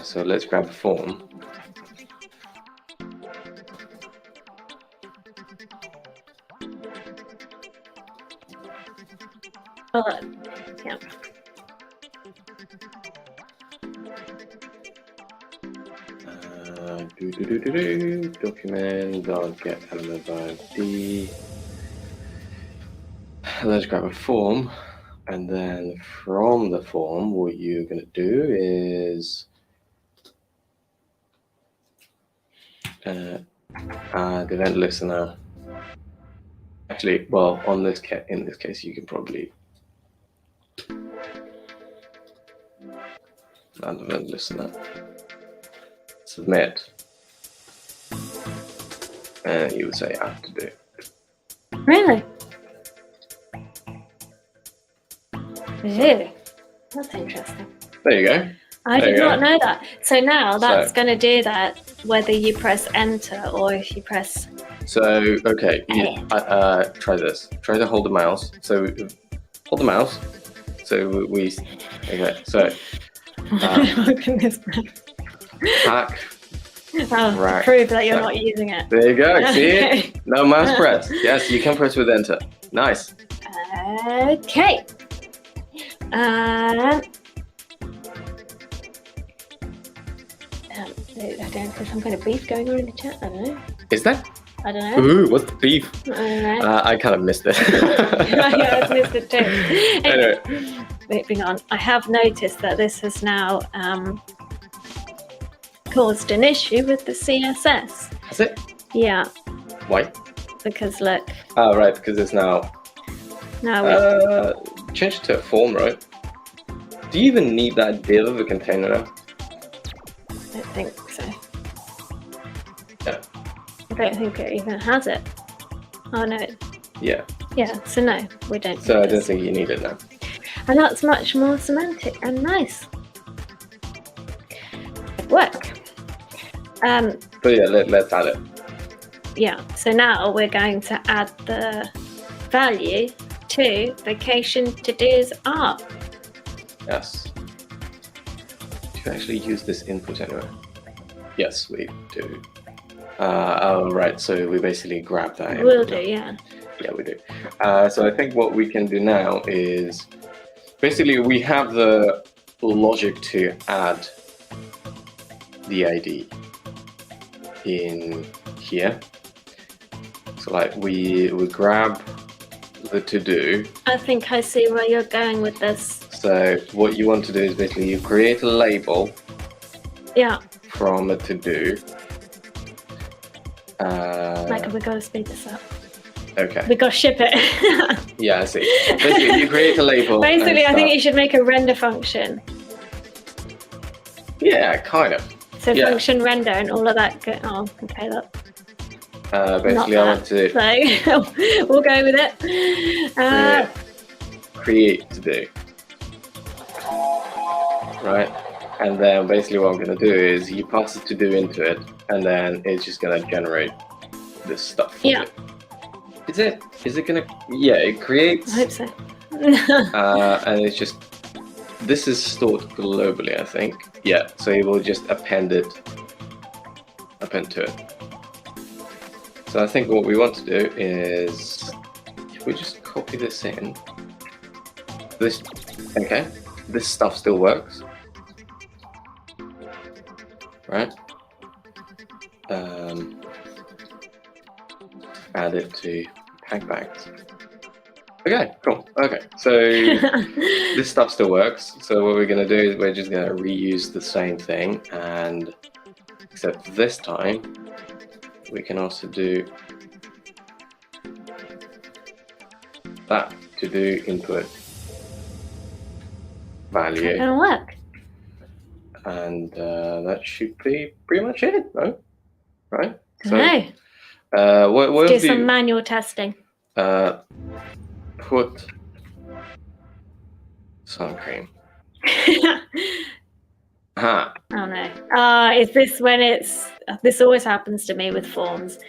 So let's grab a form. Oh, yeah. Document.get element ID. Let's grab a form, and then from the form, what you're going to do is add event listener. Actually, well, in this case, you can probably add event listener. Submit, and you would say add to do. Really? Ew. That's interesting. There you go. I did not know that. So now that's going to do that whether you press enter or if you press. So okay, try this. Try to hold the mouse. So hold the mouse. So we okay. So Look at this. hack. To prove that you're not using it. There you go. See it? No mouse press. Yes, you can press with enter. Nice. Okay. I don't know if there's some kind of beef going on in the chat. I don't know. Is that? I don't know. Ooh, what's the beef? I don't know. I kind of missed it. Yeah, I missed it too. Anyway. Moving on. I have noticed that this has now caused an issue with the CSS. Has it? Yeah, Why? because look, Oh, right, because it's now... Change it to a form, right? Do you even need that div of a container now? I don't think so. Yeah. I don't think it even has it. Oh no. Yeah. Yeah, so no, we don't. So I need don't this. think you need it now. And that's much more semantic and nice. Work. So yeah, let's add it. Yeah, so now we're going to add the value to vacation to-dos are. Yes. Do you actually use this input anywhere? Yes, we do. Oh, right, so we basically grab that input. Will do, yeah. Yeah, we do. So I think what we can do now is basically we have the logic to add the ID in here. So like we grab the to-do. I think I see where you're going with this. So what you want to do is basically you create a label Yeah, from a to-do. Michael, we gotta speed this up. Okay. We gotta ship it. Yeah, I see. Basically, you create a label. Basically, and I think stuff. you should make a render function. Yeah, kind of. So Yeah. function render and all of that. Oh, okay, that. Basically, I want to So we'll go with it. create to do. Right? And then basically what I'm going to do is you pass the to do into it, and then it's just going to generate this stuff. For Yeah. you. Is it going to? Yeah, it creates. I hope so. And it's just. This is stored globally, I think. Yeah, so it will just append to it. So I think what we want to do is, if we just copy this in, this stuff still works, right? Add it to packbags. Okay, cool. Okay, so this stuff still works. So what we're going to do is we're just going to reuse the same thing, and except this time we can also do that to do input value, It's gonna work. and that should be pretty much it, right? Right. So, No. what Let's do else some manual testing. Put sun cream. Ha. Oh no. Is this when it's... This always happens to me with forms.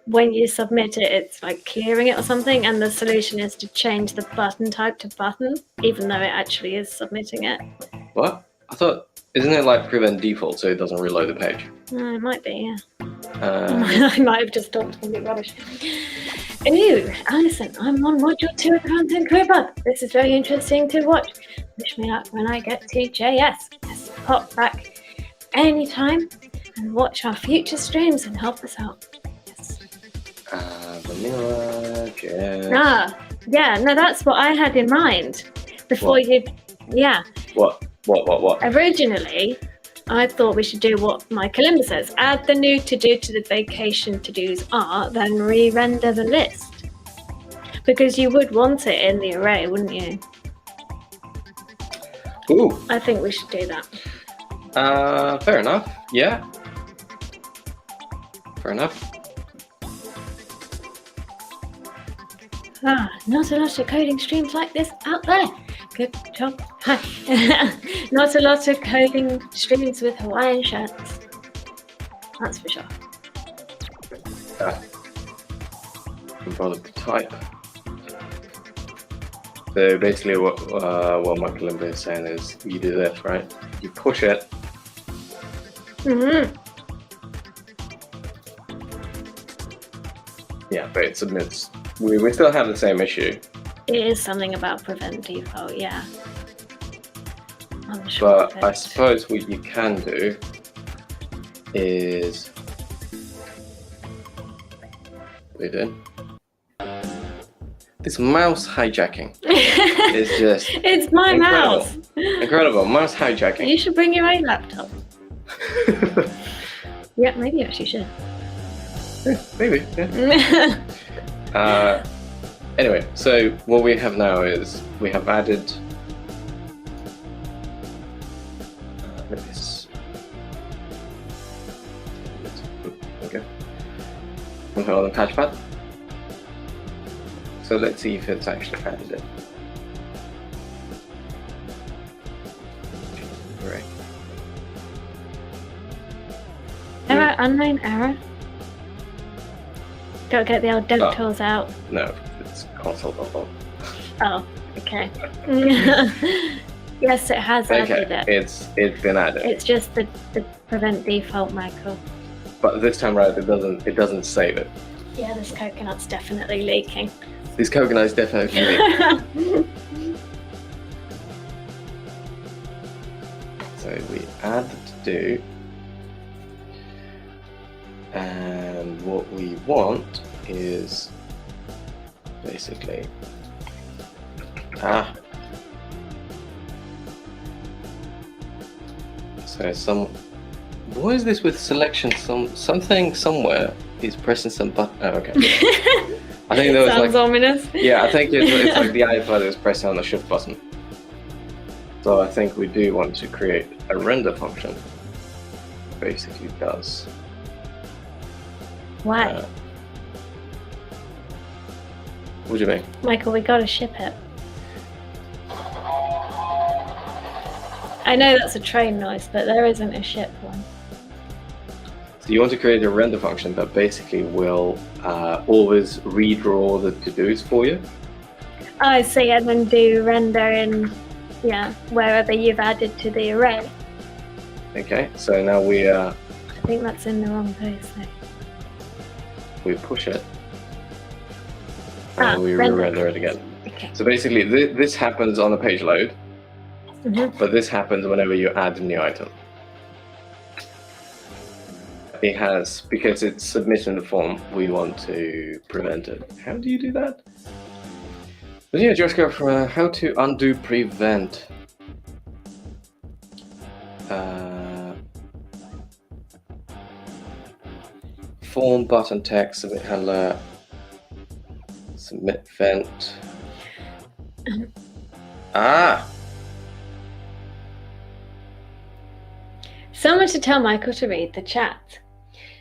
When you submit it, it's like clearing it or something, and the solution is to change the button type to button, even though it actually is submitting it. What? I thought, isn't it like prevent default so it doesn't reload the page? It might be, yeah. Uh, I might have just talked complete rubbish. Ooh, Alison, I'm on module 2 of Content Creeper. This is very interesting to watch. Wish me luck when I get to JS. Yes, pop back anytime and watch our future streams and help us out. Yes. vanilla, JS. Yeah, no, that's what I had in mind before What? you. Yeah, What? originally I thought we should do what my Kalimba says: add the new to-do to the vacation to-dos are, then re-render the list. Because you would want it in the array, wouldn't you? Ooh. I think we should do that. Fair enough. Yeah. Fair enough. Not a lot of coding streams like this out there. Good job. Hi. Not a lot of coding streams with Hawaiian shirts. That's for sure. I'm bothered to type. So basically what my Kalimba is saying is you do this, right? You push it. Mm-hmm. Yeah, but it submits. We still have the same issue. It is something about prevent default, yeah. I'm sure But I suppose what you can do is we did. This mouse hijacking is just It's my incredible. mouse. Incredible. Mouse hijacking. You should bring your own laptop. Yeah, maybe you actually should. Maybe, yeah. Anyway, so what we have now is we have added this. Okay. We have on the touchpad. So let's see if it's actually added it. Right. Error, unknown error. Gotta get the old dev tools out. No, it's console.log. Oh, okay. Yes, it has added it. It's been added. It's just the prevent default, Michael. But this time around, it doesn't save it. Yeah, this coconut's definitely leaking. This coconut is definitely leaking. So we add to do, and what we want is basically so what is this with selection? Something somewhere is pressing some button. Oh, okay. I think there was Sounds ominous. Yeah, I think it's like the iPad is pressing on the shift button. So I think we do want to create a render function. Basically does. Why? What do you mean? Michael, we gotta ship it. I know that's a train noise, but there isn't a ship one. So you want to create a render function that basically will always redraw the to-dos for you. Oh, I see, and then do render in, wherever you've added to the array. Okay, so now we I think that's in the wrong place though. We push it, and we render. re-render it again. Okay. So basically, this happens on the page load, Mm-hmm. but this happens whenever you add a new item. It has, because it's submitted in the form, we want to prevent it. How do you do that? But yeah, just go for how to undo prevent. Form button text, submit handler, submit event. Someone should tell Michael to read the chat.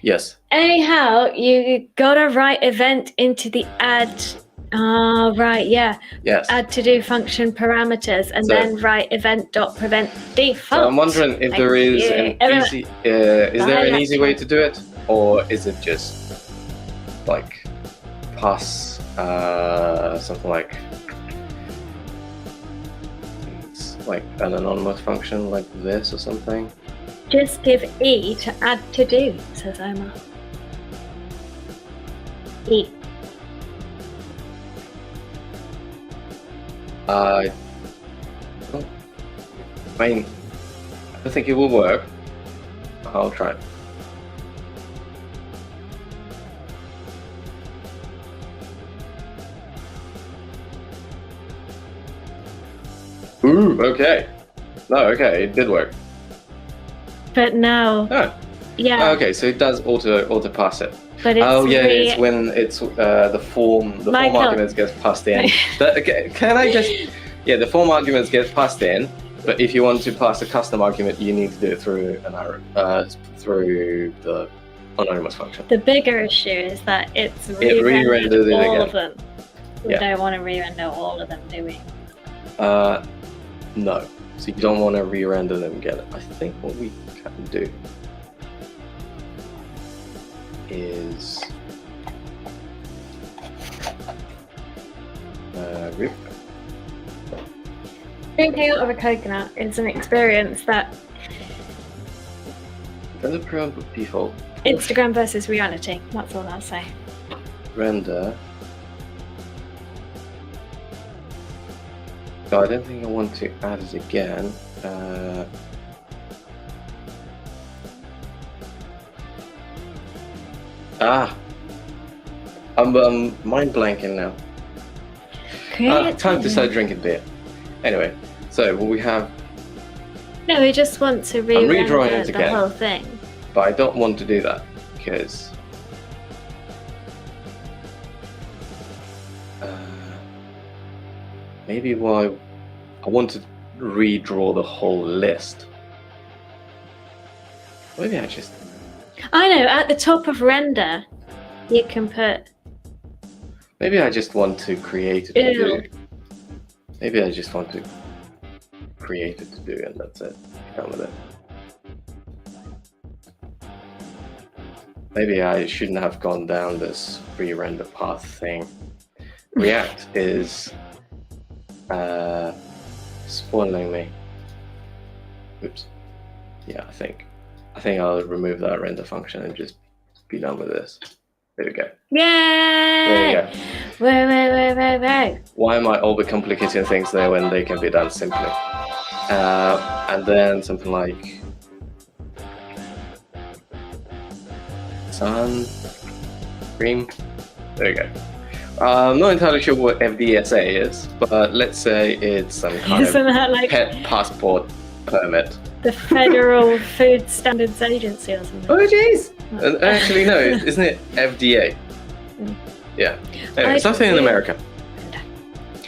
Yes. Anyhow, you gotta write event into the add. Right, yeah. Yes. Add to do function parameters and then write event.prevent default. So I'm wondering if there is an easy way to do it, or is it just like pass something like an anonymous function like this or something? Just give E to add to do, says Omar. E. I mean, I don't think it will work. I'll try. Ooh, okay. No, okay, it did work. But no. Oh. Yeah. Oh, okay, so it does auto pass it. But it's it's when it's the form arguments gets passed in. Can I just? Yeah, the form arguments get passed in, but if you want to pass a custom argument, you need to do it through an arrow, through the anonymous function. The bigger issue is that it re-rendered all of them. We Yeah. don't want to re-render all of them, do we? No. So you don't want to re-render them again. I think what we can do is rip. Drinking out of a coconut is an experience that Render program default. Instagram versus reality. That's all I'll say. Render. No, I don't think I want to add it again. I'm mind blanking now. Time to start drinking beer. Anyway, so we have. No, we just want to redrawing it the again. whole thing. But I don't want to do that because maybe why I want to redraw the whole list. Maybe I just. I know. At the top of render, you can put. Maybe I just want to create it to do. Maybe I just want to create it to do, and that's it. Done with it. Maybe I shouldn't have gone down this pre-render path thing. React is spoiling me. Oops. Yeah, I think I'll remove that render function and just be done with this. There we go. Yay! There you go. Whoa. Why am I overcomplicating things there when they can be done simply? And then something like sun, cream. There you go. I'm not entirely sure what FDSA is, but let's say it's some kind Isn't of that like pet passport permit. the Federal Food Standards Agency or something? Oh, jeez! Actually, no, isn't it FDA? Yeah. Anyway, something in America.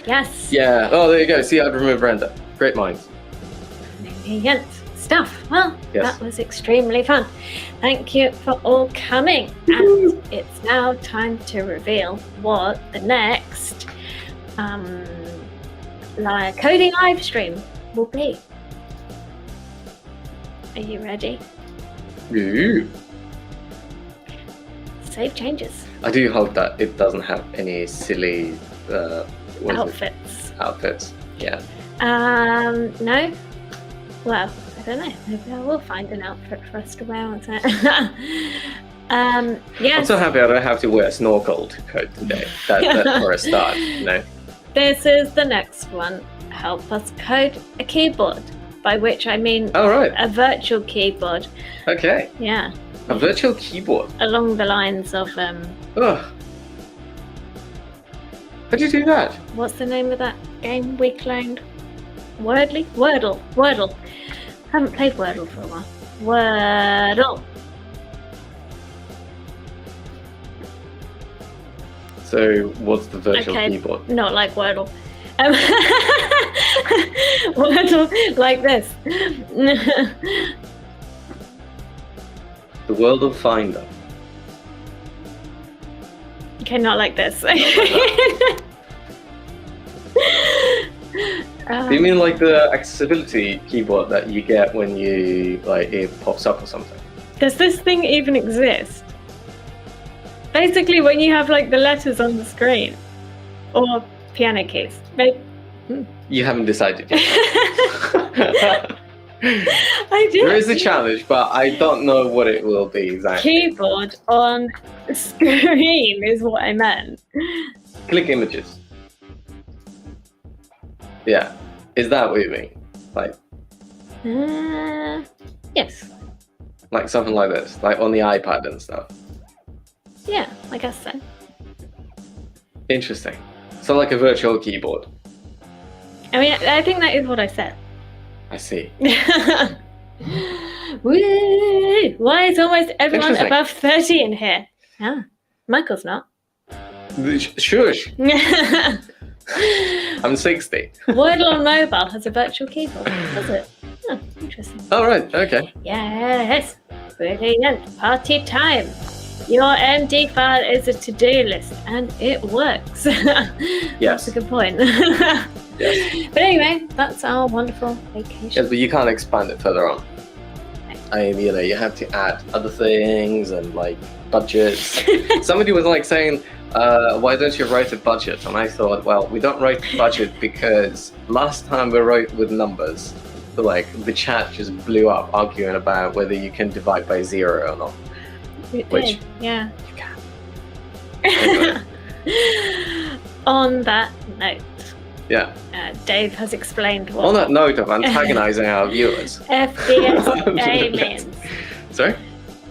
Yes. Yeah. Oh, there you go. See, I've removed render. Great minds. Brilliant stuff. Well, Yes. that was extremely fun. Thank you for all coming. And it's now time to reveal what the next coding live stream will be. Are you ready? Ooh. Save changes. I do hope that it doesn't have any silly outfits. Yeah. No? Well, I don't know. Maybe I will find an outfit for us to wear on set. I'm Yes. so happy I don't have to wear a snorkel to code today. That for a start, you know. This is the next one. Help us code a keyboard, by which I mean Oh, right. a virtual keyboard. Okay. Yeah, A virtual keyboard. along the lines of Ugh. How'd you do that? what's the name of that game we cloned? Wordle. Haven't played Wordle for a while. Wordle. So, what's the virtual Okay. keyboard? Not like Wordle. Wordle like this. The World of Finder. Okay, not like this. Do you mean like the accessibility keyboard that you get when you like it pops up or something? Does this thing even exist? Basically, when you have like the letters on the screen, or piano keys. You haven't decided yet. I do. There is a challenge, but I don't know what it will be exactly. Keyboard on screen is what I meant. Click images. Yeah. Is that what you mean? Like Yes. like something like this, like on the iPad and stuff. Yeah, I guess so. Interesting. So like a virtual keyboard. I mean, I think that is what I said. I see. Woo! Why is almost everyone Interesting. above 30 in here? Ah, Michael's not. Shush. I'm 60. Wordle on mobile has a virtual keyboard, does it? Oh, interesting. Oh right, okay. Yes, brilliant. Party time. Your MD file is a to-do list, and it works. Yes. That's a good point. Yes. But anyway, that's our wonderful vacation. Yes, but you can't expand it further on. I mean, you have to add other things and like budgets. Somebody was like saying, why don't you write a budget? And I thought, well, we don't write budget because last time we wrote with numbers, like the chat just blew up arguing about whether you can divide by 0 or not. It Which- did, yeah. You can. Anyway, On that note, yeah. Dave has explained On what that note of antagonizing our viewers. FDSA means. Sorry?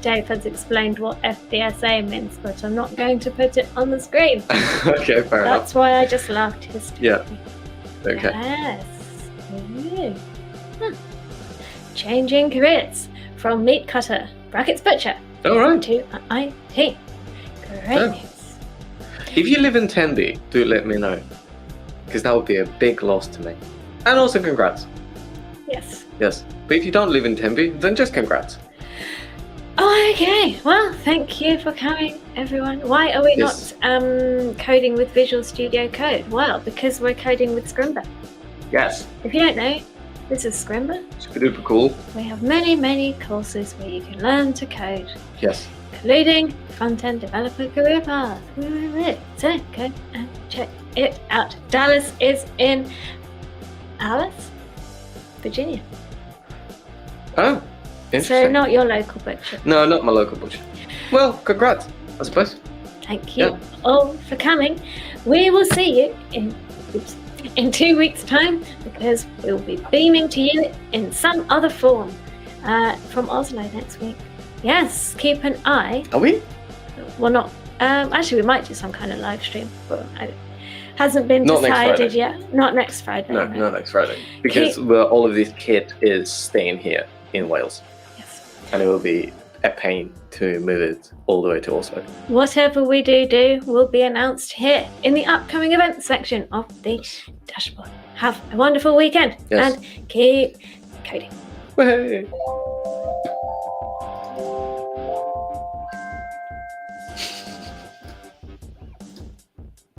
Dave has explained what FDSA means, but I'm not going to put it on the screen. Okay, fair enough. That's why I just laughed hysterically. Yeah. Okay. Yes. Ooh. Huh. Changing careers from meat cutter, brackets butcher, All right. to IT. Great Yeah. news. If you live in Tenby, do let me know, because that would be a big loss to me. And also congrats. Yes. Yes. But if you don't live in Tenby, then just congrats. Okay. Well, thank you for coming, everyone. Why are we Yes. not coding with Visual Studio Code? Well, because we're coding with Scrimba. Yes. If you don't know, this is Scrimba. Super duper cool. We have many, many courses where you can learn to code, Yes. including front-end developer career path. So go and check it out. Dallas is in Alice, Virginia. Oh, So interesting. not your local butcher. No, not my local butcher. Well, congrats, I suppose. Thank you all for coming. We will see you in 2 weeks' time, because we'll be beaming to you in some other form from Oslo next week. Yes, keep an eye. Are we? Well, not actually, we might do some kind of live stream, but it hasn't been Not next decided Friday. yet. Not next Friday. No, not next Friday. Because all of this kit is staying here in Wales. Yes. And it will be a pain to move it all the way to Oslo. Whatever we do will be announced here in the upcoming events section of the dashboard. Have a wonderful weekend Yes. and keep coding. Hey.